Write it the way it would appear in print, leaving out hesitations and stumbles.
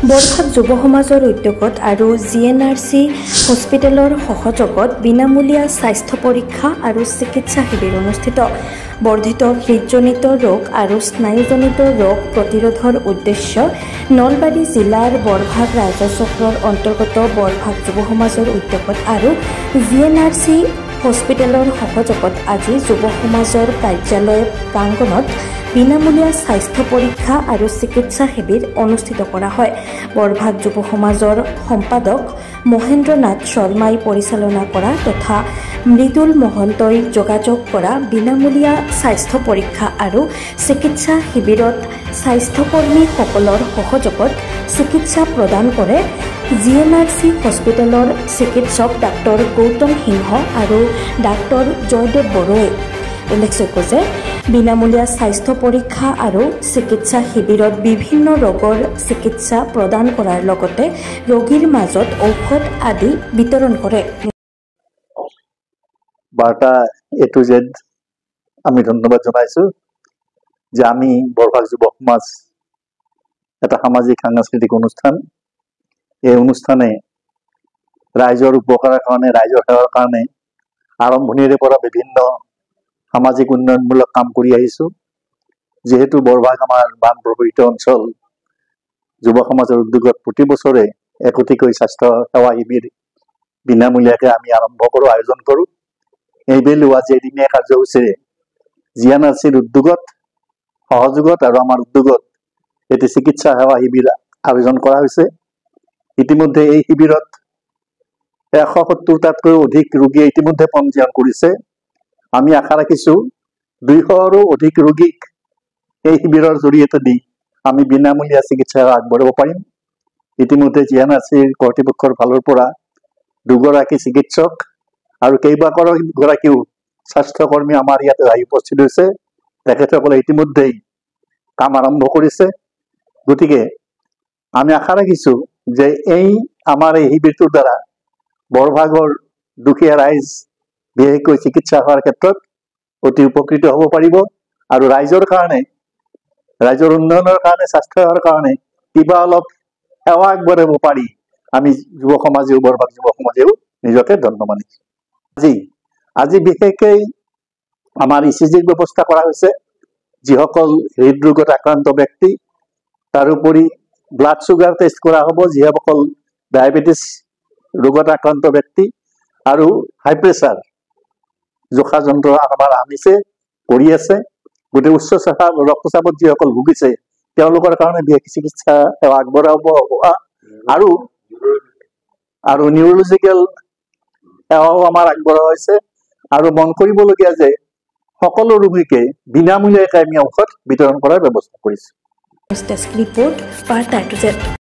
বৰভাগ যুৱ সমাজৰ উদ্যোগত আৰু GNRC হস্পিটেলৰ সহযোগত বিনামূলীয়া স্বাস্থ্য পৰীক্ষা আৰু চিকিৎসা শিবিৰ অনুষ্ঠিত। বৰ্ধিত হৃদজনিত ৰোগ আৰু স্নায়ুজনিত ৰোগ প্ৰতিৰোধৰ উদ্দেশ্য নলবাৰী জিলাৰ বৰভাগ ৰাজ্য চক্ৰৰ অন্তৰ্গত বৰভাগ যুৱ সমাজৰ উদ্যোগত আৰু GNRC হস্পিটেলৰ সহযোগত আজি যুৱ সমাজৰ কাৰ্যালয় প্ৰাংগণত বিনামূলীয়া স্বাস্থ্য পৰীক্ষা আৰু চিকিৎসা শিবিৰ অনুষ্ঠিত কৰা হয়। বৰভাগ যুৱ সমাজৰ সম্পাদক মহেন্দ্ৰ নাথ শৰ্মাই পৰিচালনা কৰা তথা মৃদুল মহন্তই যোগাযোগ কৰা বিনামূলীয়া স্বাস্থ্য পৰীক্ষা আৰু চিকিৎসা শিবিৰত স্বাস্থ্যকৰ্মীসকলৰ সহযোগত চিকিৎসা প্ৰদান কৰে। GNRC হস্পিটেলৰ চিকিৎসক ডাক্তৰ গৌতম সিংহ আৰু ডাক্তৰ জয়দেৱ বড়োৱে উল্লেখযোগ্য যে বিনামূলীয়া স্বাস্থ্য পৰীক্ষা আৰু চিকিৎসা শিবিৰত বিভিন্ন ৰোগৰ চিকিৎসা প্ৰদান কৰাৰ লগতে ৰোগীৰ মাজত ঔষধ আদি বিতৰণ কৰে। বাৰ্তা A to Z আমি ধন্যবাদ জনাইছো যে আমি বৰভাগ যুৱ সমাজ এটা সামাজিক সাংস্কৃতিক অনুষ্ঠান। এই অনুষ্ঠানে ৰাইজৰ উপকাৰৰ কাৰণে, ৰাইজৰ সেৱাৰ কাৰণে আৰম্ভণিৰে পৰা বিভিন্ন সামাজিক উন্নয়নমূলক কাম কৰি আহিছো। যেহেতু বৰভাগ আমাৰ বান প্ৰভাৱিত অঞ্চল, যুৱ সমাজৰ উদ্যোগত প্ৰতি বছৰে একোটিকৈ স্বাস্থ্য সেৱা শিবিৰ বিনামূলীয়াকৈ আমি আয়োজন কৰোঁ। এইবেলি আজি এদিনীয়া কাৰ্যসূচীৰে GNRCৰ উদ্যোগত সহযোগত আৰু আমাৰ উদ্যোগত এটি চিকিৎসা সেৱা শিবিৰ আয়োজন কৰা হৈছে। ইতিমধ্যে এই শিবিৰত 170টাতকৈও অধিক ৰোগীয়ে ইতিমধ্যে পঞ্জীয়ন কৰিছে। আমি আশা ৰাখিছো 200ৰো অধিক ৰোগীক এই শিবিৰৰ জৰিয়তে দি আমি বিনামূলীয়া চিকিৎসা আগবঢ়াব পাৰিম। ইতিমধ্যে GNRCৰ কৰ্তৃপক্ষৰ ফালৰ পৰা 2গৰাকী চিকিৎসক আৰু কেইবাগৰাকীও স্বাস্থ্যকৰ্মী আমাৰ ইয়াতে আহি উপস্থিত হৈছে। তেখেতসকলে ইতিমধ্যেই কাম আৰম্ভ কৰিছে। গতিকে আমি আশা ৰাখিছো যে আমাৰ এই শিবিৰটোৰ দ্বাৰা বৰভাগৰ দুখীয়া ৰাইজ বিশেষকৈ চিকিৎসা সেৱাৰ ক্ষেত্ৰত অতি উপকৃত হ'ব পাৰিব আৰু ৰাইজৰ উন্নয়নৰ কাৰণে, স্বাস্থ্য সেৱাৰ কাৰণে কিবা অলপ সেৱা আগবঢ়াব পাৰি আমি বৰভাগ যুৱ সমাজেও নিজকে ধন্য মানিছো। আজি বিশেষকৈ আমাৰ ECGৰ ব্যৱস্থা কৰা হৈছে। যিসকল হৃদৰোগত আক্ৰান্ত ব্যক্তি, তাৰোপৰি ব্লাড চুগাৰ টেষ্ট কৰা হ'ব যিসকল ডায়েবেটিছ ৰোগত আক্ৰান্ত ব্যক্তি, আৰু হাই প্ৰেছাৰ জোখা যন্ত্ৰ আমাৰ আনিছে কৰি আছে। গতিকে উচ্চ ৰক্তচাপত যিসকল ভুগিছে তেওঁলোকৰ কাৰণে বিশেষ চিকিৎসা সেৱা আগবঢ়াব আৰু নিউৰলজিকেল সেৱাও আমাৰ আগবঢ়োৱা হৈছে। আৰু মন কৰিবলগীয়া যে সকলো ৰোগীকে বিনামূলীয়াকৈ আমি ঔষধ বিতৰণ কৰাৰ ব্যৱস্থা কৰিছো।